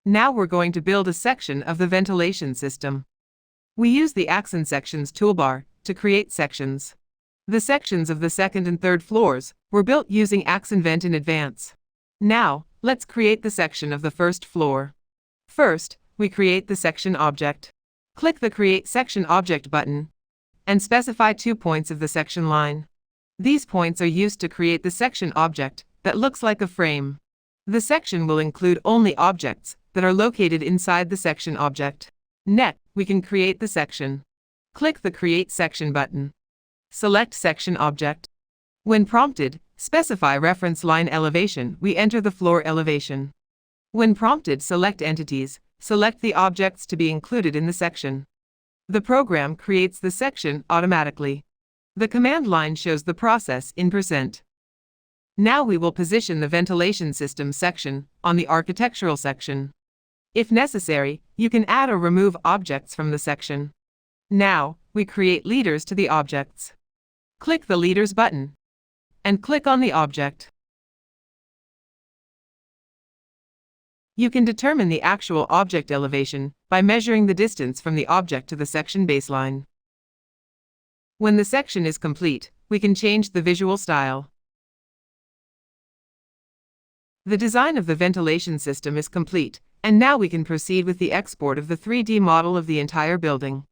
Now we're going to build a section of the ventilation system. We use the AXON Sections toolbar to create sections. The sections of the second and third floors were built using AXON-vent in advance. Now, let's create the section of the first floor. First, we create the section object. Click the Create Section Object button and specify 2 points of the section line. These points are used to create the section object that looks like a frame. The section will include only objects that are located inside the section object. Next, we can create the section. Click the Create Section button. Select Section Object. When prompted, specify reference line elevation. We enter the floor elevation. When prompted, select Entities. Select the objects to be included in the section. The program creates the section automatically. The command line shows the process in %. Now we will position the ventilation system section on the architectural section. If necessary, you can add or remove objects from the section. Now, we create leaders to the objects. Click the Leaders button and click on the object. You can determine the actual object elevation by measuring the distance from the object to the section baseline. When the section is complete, we can change the visual style. The design of the ventilation system is complete, and now we can proceed with the export of the 3D model of the entire building.